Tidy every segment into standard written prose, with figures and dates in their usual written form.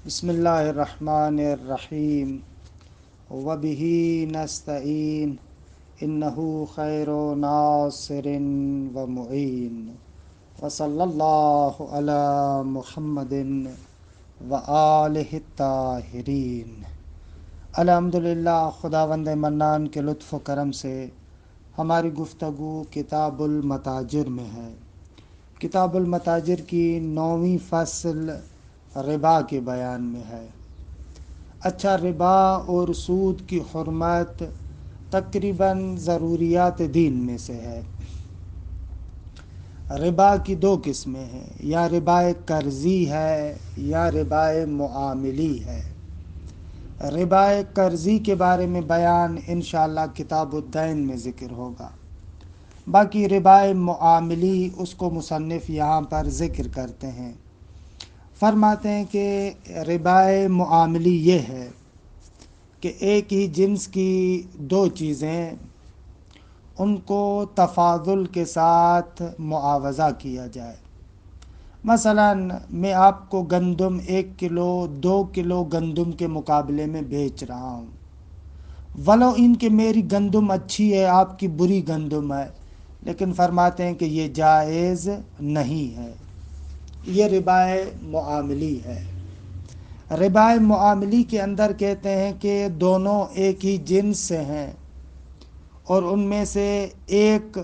بسم اللہ الرحمن الرحیم وبہ نستعین انہ خیر ناصر ومعین وصلی اللہ علی محمد وآلہ الطاہرین۔ الحمدللہ، خداوند منان کے لطف و کرم سے ہماری گفتگو کتاب المتاجر میں ہے۔ کتاب المتاجر کی 9ویں فصل ربا کے بیان میں ہے۔ اچھا، ربا اور سود کی حرمت تقریباً ضروریات دین میں سے ہے۔ ربا کی 2 قسمیں ہیں، یا ربا قرضی ہے یا ربا معاملی ہے۔ ربا قرضی کے بارے میں بیان انشاءاللہ کتاب الدین میں ذکر ہوگا۔ باقی ربا معاملی اس کو مصنف یہاں پر ذکر کرتے ہیں۔ فرماتے ہیں کہ ربا معاملی یہ ہے کہ ایک ہی جنس کی 2 چیزیں ان کو تفاضل کے ساتھ معاوضہ کیا جائے۔ مثلا میں آپ کو گندم 1 کلو 2 کلو گندم کے مقابلے میں بیچ رہا ہوں، ولو ان کہ میری گندم اچھی ہے، آپ کی بری گندم ہے، لیکن فرماتے ہیں کہ یہ جائز نہیں ہے۔ یہ ربا معاملی ہے۔ ربا معاملی کے اندر کہتے ہیں کہ دونوں ایک ہی جنس سے ہیں اور ان میں سے ایک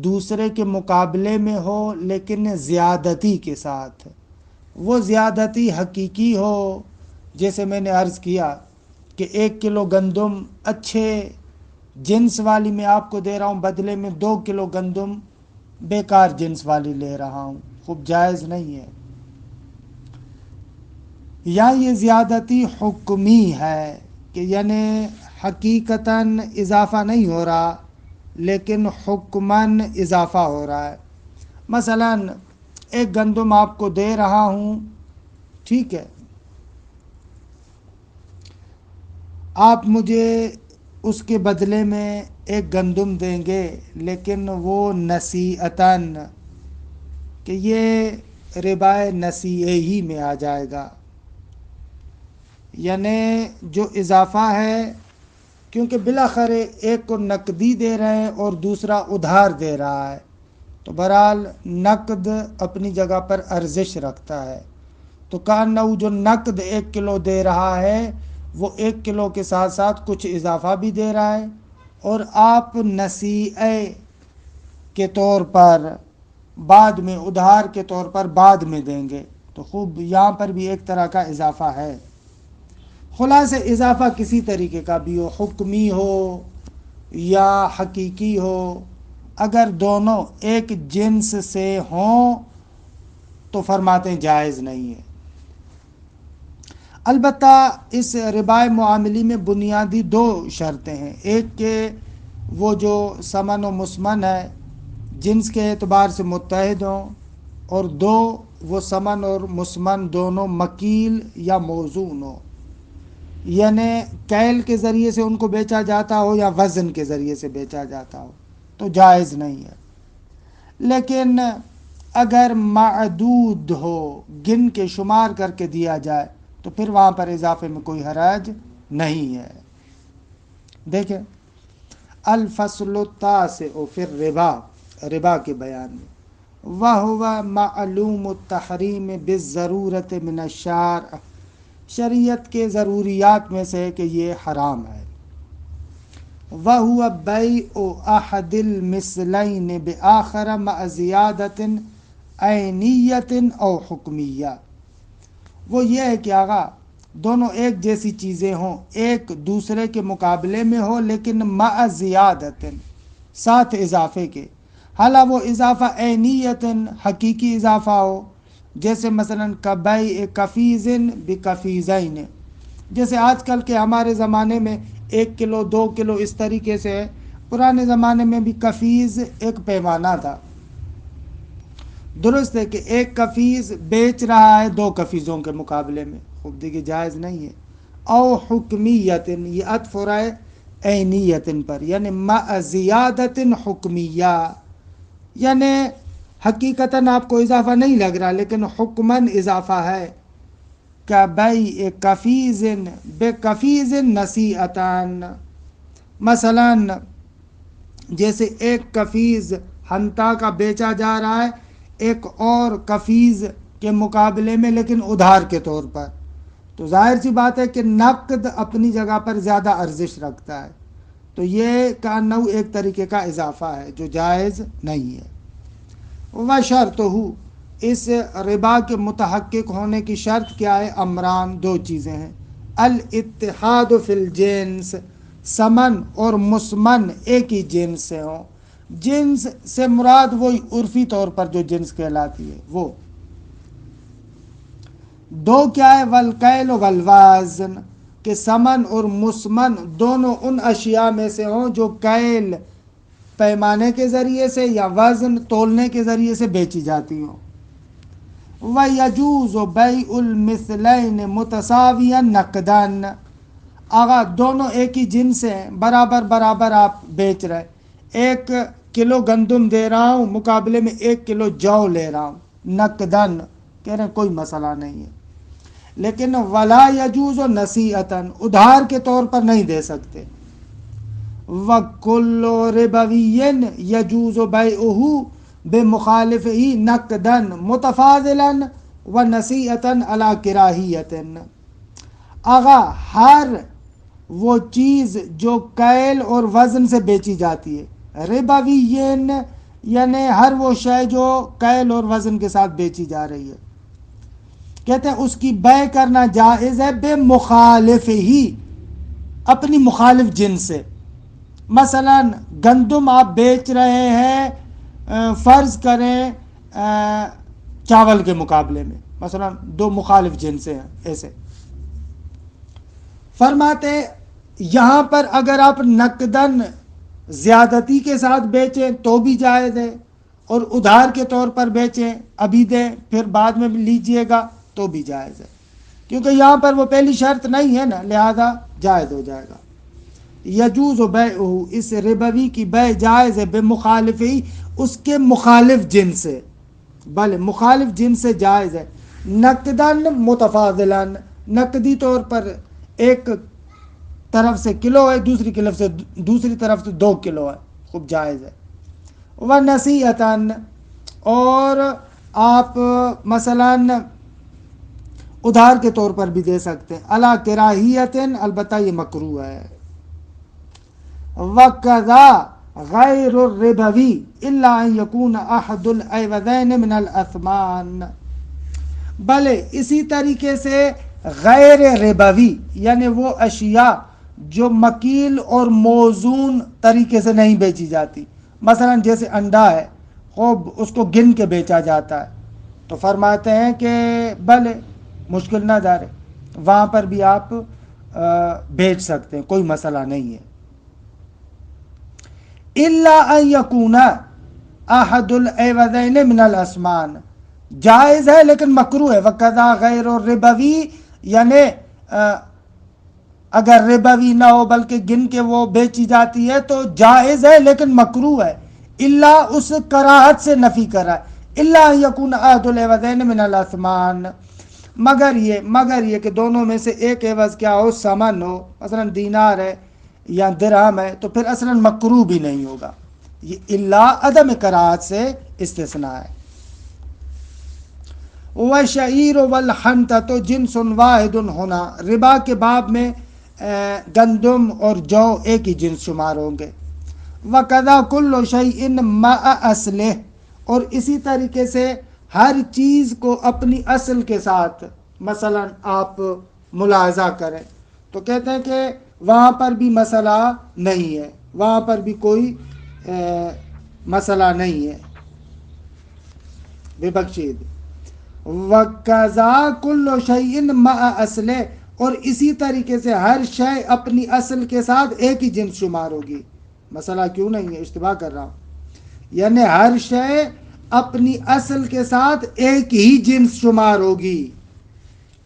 دوسرے کے مقابلے میں ہو لیکن زیادتی کے ساتھ۔ وہ زیادتی حقیقی ہو، جیسے میں نے عرض کیا کہ 1 کلو گندم اچھے جنس والی میں آپ کو دے رہا ہوں، بدلے میں 2 کلو گندم بیکار جنس والی لے رہا ہوں، خوب جائز نہیں ہے۔ یا یہ زیادتی حکمی ہے کہ یعنی حقیقتاً اضافہ نہیں ہو رہا لیکن حکماً اضافہ ہو رہا ہے۔ مثلا 1 گندم آپ کو دے رہا ہوں، ٹھیک ہے، آپ مجھے اس کے بدلے میں 1 گندم دیں گے، لیکن وہ نصیعتاً، کہ یہ ربا نصیعہ ہی میں آ جائے گا، یعنی جو اضافہ ہے، کیونکہ بالاخر ایک کو نقدی دے رہے ہیں اور دوسرا ادھار دے رہا ہے، تو بہرحال نقد اپنی جگہ پر ارزش رکھتا ہے۔ تو کانو جو نقد 1 کلو دے رہا ہے وہ 1 کلو کے ساتھ ساتھ کچھ اضافہ بھی دے رہا ہے، اور آپ نصیعہ کے طور پر بعد میں، ادھار کے طور پر بعد میں دیں گے، تو خوب یہاں پر بھی ایک طرح کا اضافہ ہے۔ خلاصہ اضافہ کسی طریقے کا بھی ہو، حکمی ہو یا حقیقی ہو، اگر دونوں ایک جنس سے ہوں تو فرماتے ہیں جائز نہیں ہے۔ البتہ اس ربا معاملی میں بنیادی 2 شرطیں ہیں، ایک کہ وہ جو ثمن و مسمن ہے جنس کے اعتبار سے متحد ہوں، اور 2 وہ ثمن اور مسمن دونوں مکیل یا موزون ہو، یعنی کیل کے ذریعے سے ان کو بیچا جاتا ہو یا وزن کے ذریعے سے بیچا جاتا ہو، تو جائز نہیں ہے۔ لیکن اگر معدود ہو، گن کے شمار کر کے دیا جائے، تو پھر وہاں پر اضافے میں کوئی حرج نہیں ہے۔ دیکھیں الفصل التاسع فی الربا، ربا کے بیان میں، وَهُوَ مَعْلُومُ التَّحْرِيمِ بِالضَّرُورَةِ مِنَ الشَّارِعِ، شریعت کے ضروریات میں سے ہے کہ یہ حرام ہے۔ وَهُوَ بَيْعُ أَحَدِ الْمِثْلَيْنِ بِآخَرَ مَعَ زِيَادَةٍ عَيْنِيَّةٍ أَوْ حُکْمِيَّةٍ، وہ یہ ہے کہ آقا دونوں ایک جیسی چیزیں ہوں، ایک دوسرے کے مقابلے میں ہو، لیکن مع زیادتن، ساتھ اضافے کے، حالانکہ وہ اضافہ عینیتن، حقیقی اضافہ ہو، جیسے مثلا کبیع کفیز بکفیزین، جیسے آج کل کے ہمارے زمانے میں 1 کلو 2 کلو اس طریقے سے ہے، پرانے زمانے میں بھی کفیز ایک پیمانہ تھا۔ درست ہے کہ 1 کفیز بیچ رہا ہے 2 کفیزوں کے مقابلے میں، خوب دیکھیے جائز نہیں ہے۔ او حکمیتن، یہ عطف ہو رہا ہے عینیتن پر، یعنی مع زیادت حکمیہ، یعنی حقیقتاً آپ کو اضافہ نہیں لگ رہا لیکن حکماً اضافہ ہے۔ کبیع کفیز بکفیز نصیعتان، مثلا جیسے ایک کفیز ہنتا کا بیچا جا رہا ہے ایک اور کفیز کے مقابلے میں لیکن ادھار کے طور پر، تو ظاہر سی بات ہے کہ نقد اپنی جگہ پر زیادہ ارزش رکھتا ہے، تو یہ کانو ایک طریقے کا اضافہ ہے جو جائز نہیں ہے۔ وشرطہ، اس ربا کے متحقق ہونے کی شرط کیا ہے؟ امران، دو چیزیں ہیں، الاتحاد فی الجنس، سمن اور مسمن ایک ہی جنس سے ہوں، جنس سے مراد وہی عرفی طور پر جو جنس کہلاتی ہے وہ۔ دو کیا ہے؟ والکیل والوزن، کہ سمن اور مسمن دونوں ان اشیاء میں سے ہوں جو کیل پیمانے کے ذریعے سے یا وزن تولنے کے ذریعے سے بیچی جاتی ہوں۔ وَيَجُوزُ بَيْعُ الْمِثْلَيْنِ مُتَسَاوِيًا نَقْدًا، آغا دونوں ایک ہی جنس ہیں، برابر برابر آپ بیچ رہے، 1 کلو گندم دے رہا ہوں مقابلے میں 1 کلو جو لے رہا ہوں نقدن، کہہ رہے ہیں کوئی مسئلہ نہیں ہے، لیکن ولا یجوز نصیعتاً، ادھار کے طور پر نہیں دے سکتے۔ وَكُلُّ رِبَوِيٍّ يَجُوزُ بَيْعُهُ بِمُخَالِفِهِ نَقْدًا مُتَفَاضِلًا وَنَصِیعَةً عَلَى كِرَاهِیَةٍ، آغا ہر وہ چیز جو کیل اور وزن سے بیچی جاتی ہے، ربویین یعنی ہر وہ شے جو کیل اور وزن کے ساتھ بیچی جا رہی ہے، کہتے ہیں اس کی بیع کرنا جائز ہے بے مخالف ہی، اپنی مخالف جنس سے۔ مثلا گندم آپ بیچ رہے ہیں فرض کریں چاول کے مقابلے میں، مثلا دو مخالف جنسیں ہیں ایسے، فرماتے یہاں پر اگر آپ نقدن زیادتی کے ساتھ بیچیں تو بھی جائز ہے، اور ادھار کے طور پر بیچیں، ابھی دیں پھر بعد میں لیجئے گا تو بھی جائز ہے، کیونکہ یہاں پر وہ پہلی شرط نہیں ہے نا، لہذا جائز ہو جائے گا۔ یجوز بیعہ، اس ربوی کی بیع جائز ہے بے مخالفی، اس کے مخالف جنس سے، بلے مخالف جنس سے جائز ہے، نقدن متفاضلاً، نقدی طور پر ایک طرف سے کلو ہے دوسری طرف سے 2 کلو ہے، خوب جائز ہے۔ وَنَصِیعَةً، اور آپ مثلاً ادھار کے طور پر بھی دے سکتے ہیں، عَلَى كِرَاهِیَةٍ، البتہ یہ مکروہ ہے۔ وَكَذَا غَيْرُ الرِّبَوِی إِلَّا أَن يَكُونَ أَحَدُ الْعِوَضَيْنِ مِنَ الْأَثْمَانِ، بلے اسی طریقے سے غیر ربوی یعنی وہ اشیاء جو مکیل اور موزون طریقے سے نہیں بیچی جاتی، مثلا جیسے انڈا ہے، خوب اس کو گن کے بیچا جاتا ہے، تو فرماتے ہیں کہ بھلے مشکل نہ دارے وہاں پر بھی آپ بیچ سکتے ہیں، کوئی مسئلہ نہیں ہے۔ إِلَّا أَن يَكُونَ أَحَدُ الْعِوَضَيْنِ مِنَ الْأَثْمَانِ، جائز ہے لیکن مکروہ ہے۔ وَقَذَا غَيْرُ الرِّبَوِی، یعنی اگر ربوی نہ ہو بلکہ گن کے وہ بیچی جاتی ہے تو جائز ہے لیکن مکروہ ہے، اللہ اس کراہت سے نفی کرا ہے، الا ان یکون احد العوضین من الاثمان، مگر یہ کہ دونوں میں سے ایک عوض کیا ہو، سمن ہو، مثلا دینار ہے یا درہم ہے، تو پھر اصلا مکروہ بھی نہیں ہوگا، یہ اللہ عدم کراہت سے استثناء ہے۔ وَالشَّعِيرُ وَالْحَنْطَةُ جِنْسٌ وَاحِدٌ، ہونا ربا کے باب میں گندم اور جو ایک ہی جنس شمار ہوں گے۔ وَكَذَا كُلُّ شَيْءٍ مَعَ أَصْلِهِ، اور اسی طریقے سے ہر چیز کو اپنی اصل کے ساتھ مثلا آپ ملاحظہ کریں تو کہتے ہیں کہ وہاں پر بھی مسئلہ نہیں ہے، وہاں پر بھی کوئی مسئلہ نہیں ہے، بے بخشید۔ وَكَذَا كُلُّ شَيْءٍ مَعَ أَصْلِهِ، اور اسی طریقے سے ہر شے اپنی اصل کے ساتھ ایک ہی جنس شمار ہوگی، مسئلہ کیوں نہیں ہے، اشتباہ کر رہا ہوں، یعنی ہر شے اپنی اصل کے ساتھ ایک ہی جنس شمار ہوگی،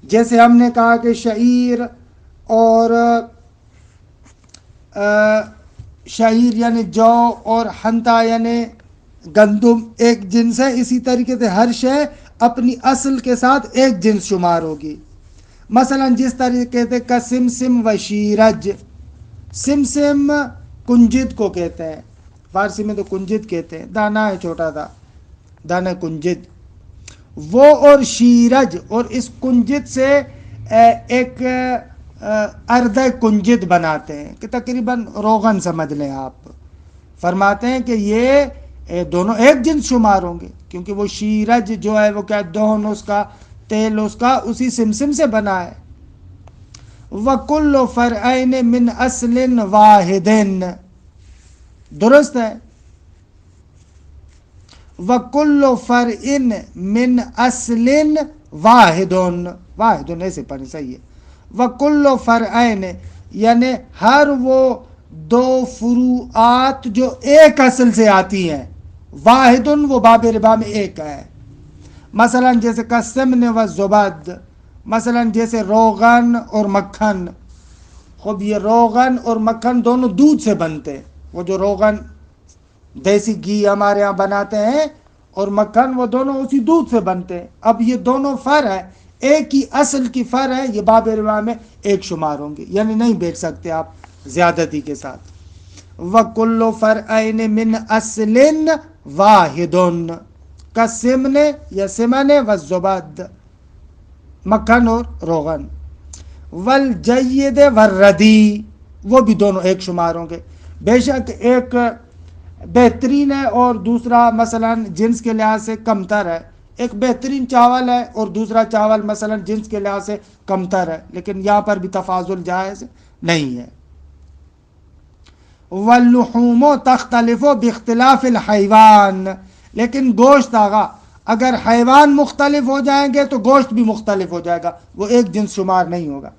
جیسے ہم نے کہا کہ شعیر اور شعیر یعنی جو اور حنطہ یعنی گندم ایک جنس ہے، اسی طریقے سے ہر شے اپنی اصل کے ساتھ ایک جنس شمار ہوگی۔ مثلا جس طریقے سے کا سمسم و شیرج، سمسم کنجد کو کہتے ہیں، فارسی میں تو کنجد کہتے ہیں، دانا ہے چھوٹا سا دانا کنجد، وہ اور شیرج، اور اس کنجد سے ایک ارد کنجد بناتے ہیں کہ تقریباً روغن سمجھ لیں آپ۔ فرماتے ہیں کہ یہ دونوں ایک جنس شمار ہوں گے، کیونکہ وہ شیرج جو ہے وہ کیا دہن اس کا، تیل اس کا اسی سمسم سے بنا ہے۔ وَكُلُّ فَرْعَيْنِ مِنْ أَصْلٍ وَاحِدٍ، درست ہے، وَكُلُّ فَرْعٍ مِنْ أَصْلٍ وَاحِدٌ، واحد ایسے پڑھیں صحیح ہے، وَكُلُّ فَرْعَيْنِ یعنی ہر وہ دو فروعات جو ایک اصل سے آتی ہیں، واحد وہ باب ربا میں ایک ہے، مثلا جیسے کسمن و زبد، مثلا جیسے روغن اور مکھن، خب یہ روغن اور مکھن دونوں دودھ سے بنتے ہیں، وہ جو روغن دیسی گھی ہمارے ہاں بناتے ہیں اور مکھن وہ دونوں اسی دودھ سے بنتے ہیں، اب یہ دونوں فر ہے، ایک ہی اصل کی فر ہے، یہ باب ربا میں ایک شمار ہوں گے، یعنی نہیں بیچ سکتے آپ زیادتی کے ساتھ۔ وَكُلُّ فَرْعَيْنِ مِنْ أَصْلٍ وَاحِدٌ کَالسِّمْنِ یا سمن والزبد، مکھن اور روغن، والجید والردی وہ بھی دونوں ایک شمار ہوں گے، بے شک ایک بہترین ہے اور دوسرا مثلا جنس کے لحاظ سے کمتر ہے، ایک بہترین چاول ہے اور دوسرا چاول مثلا جنس کے لحاظ سے کمتر ہے، لیکن یہاں پر بھی تفاضل جائز نہیں ہے۔ واللحوم تختلف باختلاف الحیوان، لیکن گوشت آگا اگر حیوان مختلف ہو جائیں گے تو گوشت بھی مختلف ہو جائے گا، وہ ایک جنس شمار نہیں ہوگا۔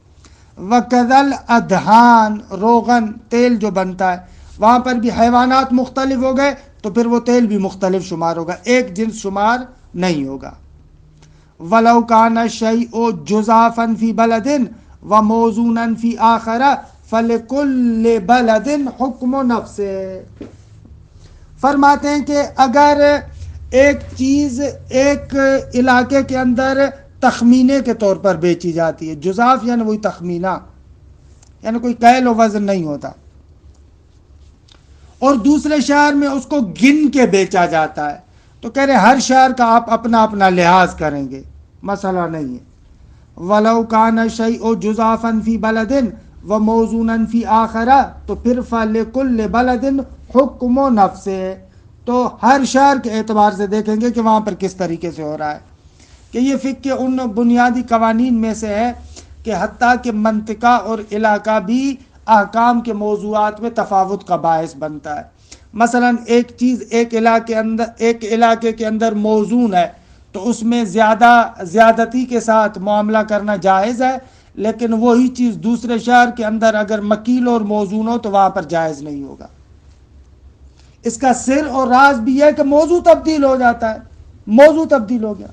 وَكَذَا الْأَدْهَانُ روغن تیل جو بنتا ہے وہاں پر بھی حیوانات مختلف ہو گئے تو پھر وہ تیل بھی مختلف شمار ہوگا، ایک جنس شمار نہیں ہوگا۔ وَلَوْ كَانَ الشَّيْءُ جُزَافًا فِي بَلَدٍ وَمَوْزُونًا فِي آخَرَ فَلِكُلِّ بَلَدٍ حُکْمُ نَفْسِهِ، فرماتے ہیں کہ اگر ایک چیز ایک علاقے کے اندر تخمینے کے طور پر بیچی جاتی ہے، جزاف یعنی وہی تخمینہ، یعنی کوئی کیل و وزن نہیں ہوتا، اور دوسرے شہر میں اس کو گن کے بیچا جاتا ہے، تو کہہ رہے ہر شہر کا آپ اپنا اپنا لحاظ کریں گے، مسئلہ نہیں ہے۔ وَلَوْ كَانَ الشَّيْءُ جُزَافًا فِي بَلَدٍ وَمَوْزُونًا فِي آخَرَ تو پھر فَلِكُلِّ بَلَدٍ حُکْمُ نَفْسِهِ، تو ہر شہر کے اعتبار سے دیکھیں گے کہ وہاں پر کس طریقے سے ہو رہا ہے، کہ یہ فقہ کے ان بنیادی قوانین میں سے ہے کہ حتیٰ کہ منطقہ اور علاقہ بھی احکام کے موضوعات میں تفاوت کا باعث بنتا ہے۔ مثلا ایک چیز ایک علاقے کے اندر موزون ہے تو اس میں زیادتی کے ساتھ معاملہ کرنا جائز ہے، لیکن وہی چیز دوسرے شہر کے اندر اگر مکیل اور موزون ہو تو وہاں پر جائز نہیں ہوگا۔ اس کا سر اور راز بھی ہے کہ موضوع تبدیل ہو جاتا ہے، موضوع تبدیل ہو گیا۔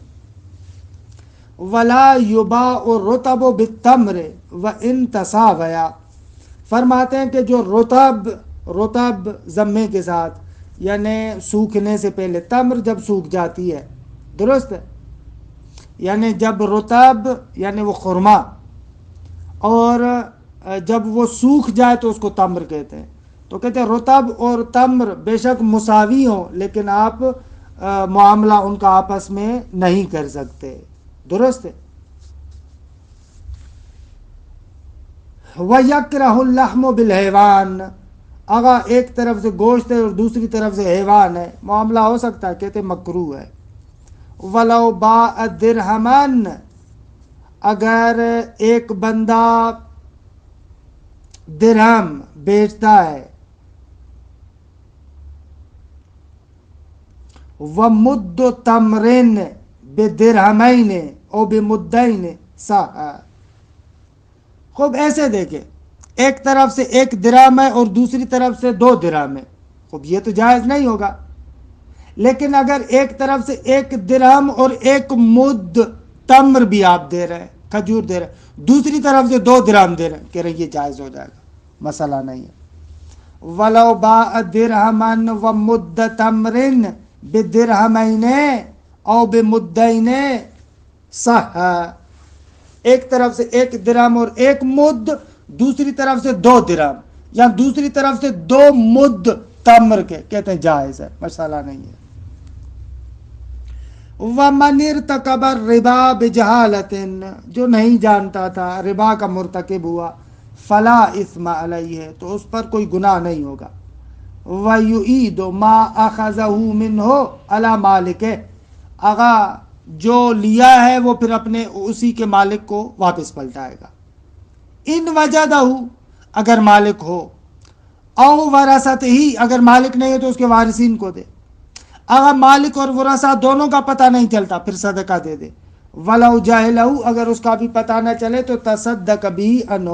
وَلَا يُبَاعُ الرُّطَبُ بِالتَّمْرِ وَإِن تَسَاوَيَا، فرماتے ہیں کہ جو رطب ضمے کے ساتھ یعنی سوکھنے سے پہلے، تمر جب سوکھ جاتی ہے، درست ہے، یعنی جب رطب یعنی وہ خرما، اور جب وہ سوکھ جائے تو اس کو تمر کہتے ہیں، تو کہتے ہیں رطب اور تمر بے شک مساوی ہوں لیکن آپ معاملہ ان کا آپس میں نہیں کر سکتے، درست ہے۔ وَيَكْرَهُ اللَّحْمُ بِالْحَيْوَانِ، اگر ایک طرف سے گوشت ہے اور دوسری طرف سے حیوان ہے، معاملہ ہو سکتا ہے، کہتے مکروہ ہے۔ وَلَوْ بَاعَ دِرْهَمًا، اگر ایک بندہ درہم بیچتا ہے، وَمُدُّ تَمْرٍ بِدِرْهَمَيْنِ او بِمُدَّيْنِ صَحَّ، خوب ایسے دیکھیں ایک طرف سے ایک درہم ہے اور دوسری طرف سے 2 درہم ہے، خوب یہ تو جائز نہیں ہوگا، لیکن اگر ایک طرف سے ایک درہم اور ایک مد تمر بھی آپ دے رہے ہیں، کھجور دے رہے ہیں، دوسری طرف سے 2 درہم دے رہے ہیں، کہہ رہے یہ جائز ہو جائے گا، مسئلہ نہیں ہے۔ وَلَوْ بَاعَ دِرْهَمًا وَمُدَّ تَمْرٍ بِدِرْهَمَيْنِ او بِمُدَّيْنِ صَحَّ، ایک طرف سے 1 درہم اور 1 مد، دوسری طرف سے 2 درہم، یا دوسری طرف سے 2 مد تمر کے، کہتے ہیں جائز ہے، مسئلہ نہیں ہے۔ وَمَنِ ارْتَكَبَ الرِّبَا بِجَهَالَةٍ، جو نہیں جانتا تھا، ربا کا مرتکب ہوا، فلا اثم علیہ، تو اس پر کوئی گناہ نہیں ہوگا۔ وَيُعِيدُ مَا أَخَذَهُ مِنْهُ عَلَى مَالِكِهِ، اگر جو لیا ہے وہ پھر اپنے اسی کے مالک کو واپس پلٹائے گا۔ ان وجدہ، اگر مالک ہو، او ورثت ہی، اگر مالک نہیں ہے تو اس کے وارثین کو دے، اگر مالک اور ورثہ دونوں کا پتہ نہیں چلتا پھر صدقہ دے دے۔ ولو جاہلہ، اگر اس کا بھی پتہ نہ چلے تو تصدق بھی عنہ،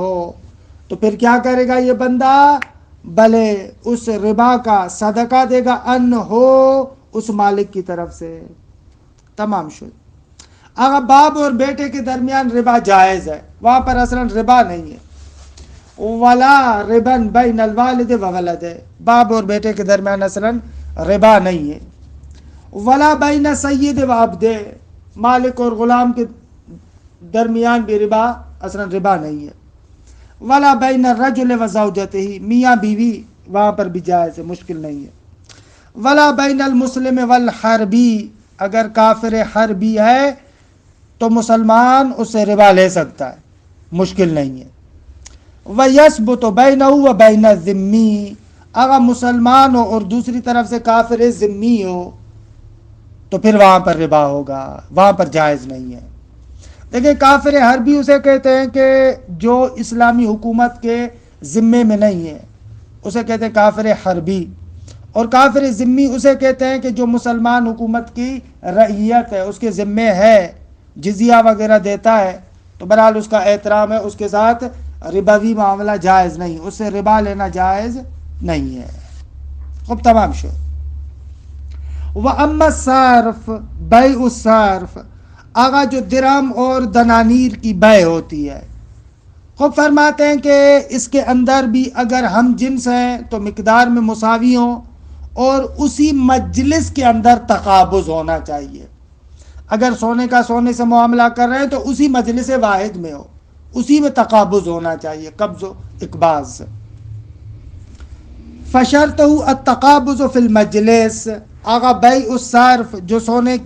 تو پھر کیا کرے گا یہ بندہ؟ بھلے اس ربا کا صدقہ دے گا، عنہ، اس مالک کی طرف سے۔ تمام شد۔ اگر باپ اور بیٹے کے درمیان ربا جائز ہے، وہاں پر اصلا ربا نہیں ہے۔ ولا ربن بین الوالد و ولد، باپ اور بیٹے کے درمیان اصلا ربا نہیں ہے۔ ولا بین سید و عبد، مالک اور غلام کے درمیان بھی ربا اصلا ربا نہیں ہے۔ ولا بین الرجل و زوجتہ، میاں بیوی وہاں پر بھی جائز ہے، مشکل نہیں ہے۔ ولا بین المسلم والحربی، اگر کافر حربی ہے تو مسلمان اس سے ربا لے سکتا ہے، مشکل نہیں ہے۔ وَيَثْبُتُ بَيْنَهُ وَبَيْنَ الذِّمِّ، اگر مسلمان ہو اور دوسری طرف سے کافر ذمی ہو تو پھر وہاں پر ربا ہوگا، وہاں پر جائز نہیں ہے۔ دیکھیں کافر حربی اسے کہتے ہیں کہ جو اسلامی حکومت کے ذمے میں نہیں ہے، اسے کہتے ہیں کافر حربی، اور کافر ذمی اسے کہتے ہیں کہ جو مسلمان حکومت کی رعیت ہے، اس کے ذمے ہے، جزیہ وغیرہ دیتا ہے، تو بہرحال اس کا احترام ہے، اس کے ساتھ ربوی معاملہ جائز نہیں، اس سے ربا لینا جائز نہیں ہے۔ خب تمام شو۔ وَأَمَّا الصَّرْفُ بَيْعُ الصَّرْفِ، آگا جو درہم اور دنانیر کی بے ہوتی ہے، خب فرماتے ہیں کہ اس کے اندر بھی اگر ہم جنس ہیں تو مقدار میں مساوی ہوں، اور اسی مجلس کے اندر تقابض ہونا چاہیے۔ اگر سونے کا سونے سے معاملہ کر رہے ہیں تو اسی مجلس واحد میں ہو، اسی میں تقابض ہونا چاہیے، قبض و اقباض۔ فشرطہ التقابض فی المجلس، آگا بیع الصرف، جو سونے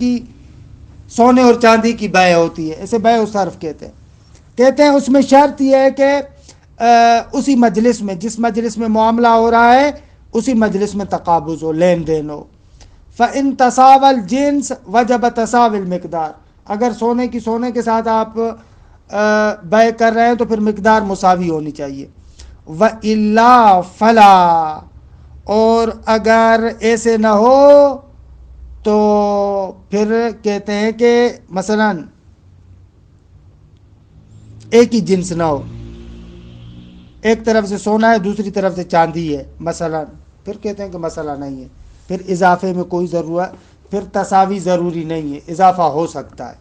اور چاندی کی بیع ہوتی ہے، اسے بیع الصرف کہتے ہیں اس میں شرط یہ ہے کہ اسی مجلس میں، جس مجلس میں معاملہ ہو رہا ہے اسی مجلس میں تقابض ہو، لین دین ہو۔ فَإِن تَسَاوَى الْجِنْسُ وَجَبَ تَسَاوِي الْمِقْدَارِ، اگر سونے کی سونے کے ساتھ آپ بیع کر رہے ہیں تو پھر مقدار مساوی ہونی چاہیے۔ وَإِلَّا فَلَا، اور اگر ایسے نہ ہو تو پھر کہتے ہیں کہ مثلا ایک ہی جنس نہ ہو، ایک طرف سے سونا ہے دوسری طرف سے چاندی ہے مثلا، پھر کہتے ہیں کہ مسئلہ نہیں ہے، پھر اضافے میں کوئی ضرورت، پھر تساوی ضروری نہیں ہے، اضافہ ہو سکتا ہے۔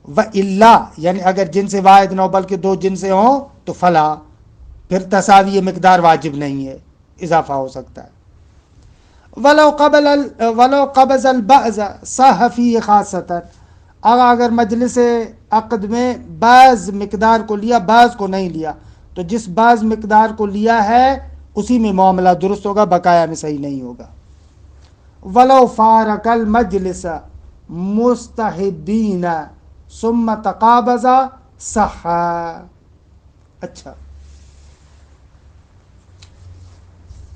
وَإِلَّا، یعنی اگر جنس واحد نہ ہو بلکہ 2 جنسیں ہوں تو فلا، پھر تساوی مقدار واجب نہیں ہے، اضافہ ہو سکتا ہے۔ وَلَوْ قَبَضَ الْبَعْضَ صَحَّ فِيهِ خَاصَّةً، اگر مجلس عقد میں بعض مقدار کو لیا بعض کو نہیں لیا، تو جس بعض مقدار کو لیا ہے اسی میں معاملہ درست ہوگا، بقایا میں صحیح نہیں ہوگا۔ وَلَوْ فَارَقَ الْمَجْلِسَ مُسْتَحِبِّينَ ثُمَّ تَقَابَضَ صَحَّ۔ اچھا،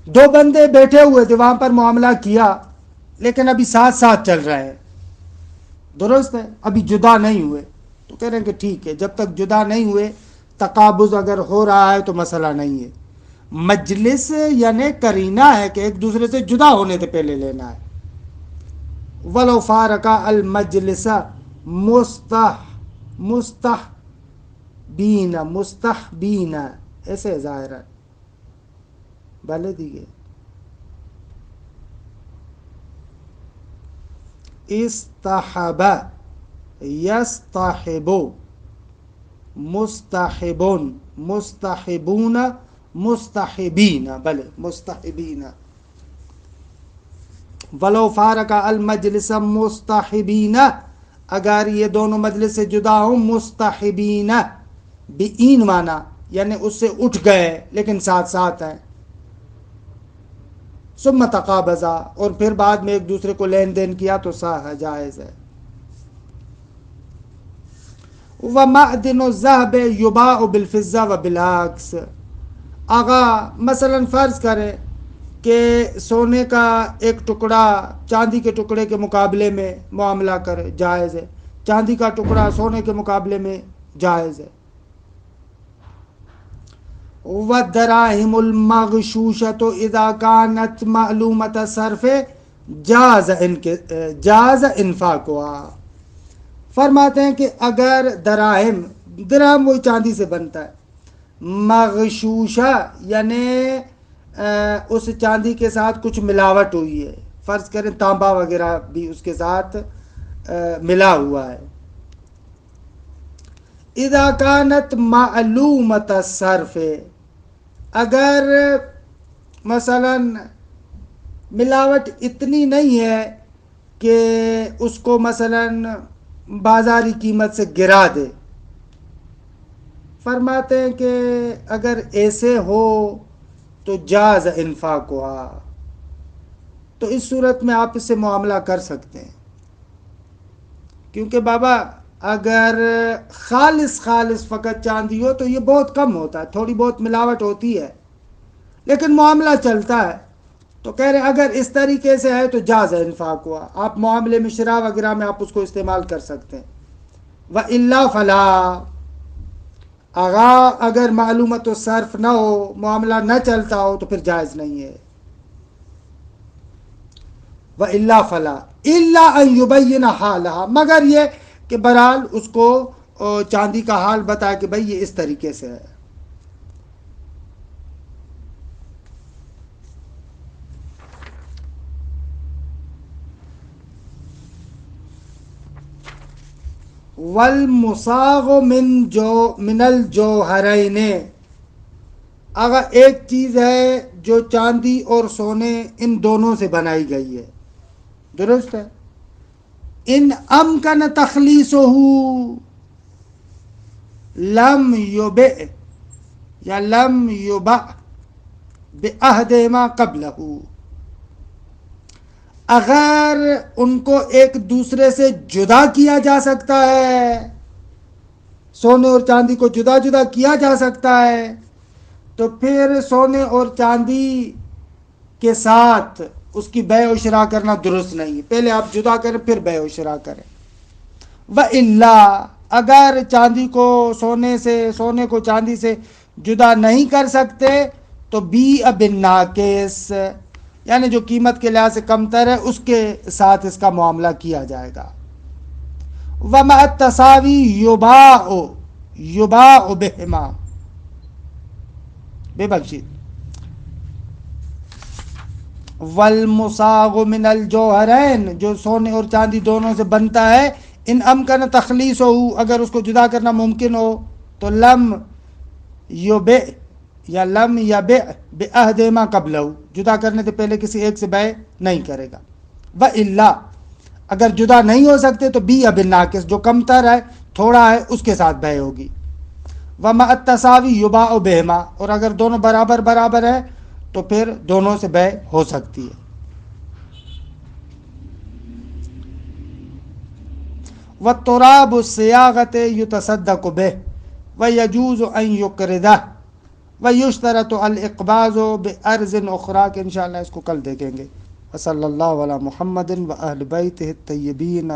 2 بندے بیٹھے ہوئے تھے، وہاں پر معاملہ کیا لیکن ابھی ساتھ ساتھ چل رہے ہیں، درست ہے، ابھی جدا نہیں ہوئے، تو کہہ رہے ہیں کہ ٹھیک ہے، جب تک جدا نہیں ہوئے تقابض اگر ہو رہا ہے تو مسئلہ نہیں ہے۔ مجلس یعنی کرینہ ہے کہ ایک دوسرے سے جدا ہونے سے پہلے لینا ہے۔ وَلَوْ فَارَقَ الْمَجْلِسَ مُسْتَحْبِينَ، ایسے ظاہر ہے، بھلے دیگے استحب، یستحب، مستحبن، مستحبون، مستحبین، بلے مستحبین۔ ولو فارق المجلس مستحبین، اگر یہ دونوں مجلس سے جدا ہوں، مستحبین بین مانا یعنی اس سے اٹھ گئے لیکن ساتھ ساتھ ہیں، ثم تقابضا اور پھر بعد میں ایک دوسرے کو لین دین کیا تو صح جائز ہے۔ وَمَعْدِنُ الذَّهَبِ يُبَاعُ بِالْفِضَّةِ وَبِالْعَكْسِ، آغا مثلا فرض کرے کہ سونے کا ایک ٹکڑا چاندی کے ٹکڑے کے مقابلے میں معاملہ کرے، جائز ہے، چاندی کا ٹکڑا سونے کے مقابلے میں جائز ہے۔ وَالدَّرَاهِمُ الْمَغْشُوشَةُ إِذَا كَانَتْ مَعْلُومَةَ الصَّرْفِ جاز انفاقها، فرماتے ہیں کہ اگر درہم وہی چاندی سے بنتا ہے، مغشوشہ یعنی اس چاندی کے ساتھ کچھ ملاوٹ ہوئی ہے، فرض کریں تانبا وغیرہ بھی اس کے ساتھ ملا ہوا ہے، اذا کانت معلومۃ الصرف، اگر مثلا ملاوٹ اتنی نہیں ہے کہ اس کو مثلا بازاری قیمت سے گرا دے، فرماتے ہیں کہ اگر ایسے ہو تو جاز انفاقها، تو اس صورت میں آپ اس سے معاملہ کر سکتے ہیں، کیونکہ بابا اگر خالص فقط چاندی ہو تو یہ بہت کم ہوتا ہے، تھوڑی بہت ملاوٹ ہوتی ہے لیکن معاملہ چلتا ہے، تو کہہ رہے اگر اس طریقے سے ہے تو جاز انفاقها، آپ معاملے میں شراء وغیرہ میں آپ اس کو استعمال کر سکتے ہیں۔ وَإِلَّا فَلَا، اگر معلومت و صرف نہ ہو، معاملہ نہ چلتا ہو تو پھر جائز نہیں ہے۔ وَإِلَّا فَلَا إِلَّا أَن يُبَيِّنَ حَالَهَا، مگر یہ کہ بہرحال اس کو چاندی کا حال بتائے کہ بھئی یہ اس طریقے سے ہے۔ وَالْمُصَاغُ مِنَ الْجَوْهَرَيْنِ، اگر ایک چیز ہے جو چاندی اور سونے ان دونوں سے بنائی گئی ہے، درست ہے، ان امکن تخلیصہ لم یبع یا لم یبع بعہدہما قبلہ، اگر ان کو ایک دوسرے سے جدا کیا جا سکتا ہے، سونے اور چاندی کو جدا جدا کیا جا سکتا ہے، تو پھر سونے اور چاندی کے ساتھ اس کی بیع و شراء کرنا درست نہیں، پہلے آپ جدا کریں پھر بیع و شراء کریں۔ وَإِلَّا، اگر چاندی کو سونے کو چاندی سے جدا نہیں کر سکتے تو بیع بالناقص، یعنی جو قیمت کے لحاظ سے کم تر ہے اس کے ساتھ اس کا معاملہ کیا جائے گا۔ وَمَعَ التَّسَاوِي يُبَاعُ بِهِمَا، بے بخشید۔ وَالْمُصَاغُ مِنَ الْجَوْهَرَيْنِ، جو سونے اور چاندی دونوں سے بنتا ہے، ان امکن تخلیصہ، اگر اس کو جدا کرنا ممکن ہو تو لم یبع یا لم یبع بعہدہما قبلہ، جدا کرنے سے پہلے کسی ایک سے بیع نہیں کرے گا۔ وَإِلَّا، اگر جدا نہیں ہو سکتے تو بیع بالناقص، جو کم تر ہے تھوڑا ہے اس کے ساتھ بیع ہوگی۔ وَمَعَ التَّسَاوِي يُبَاعُ بِهِمَا، اور اگر دونوں برابر ہے تو پھر دونوں سے بیع ہو سکتی ہے۔ وَالتُّرَابُ الصِّيَاغَةِ يُتَصَدَّقُ بِهِ وَيَجُوزُ أَن يُقْرِضَهُ وَيُشْتَرَطُ الْإِقْبَاضُ بِأَرْضٍ أُخْرَىٰ، کہ انشاءاللہ اس کو کل دیکھیں گے۔ وصلی اللہ علی محمد وآل بیتہ الطیبین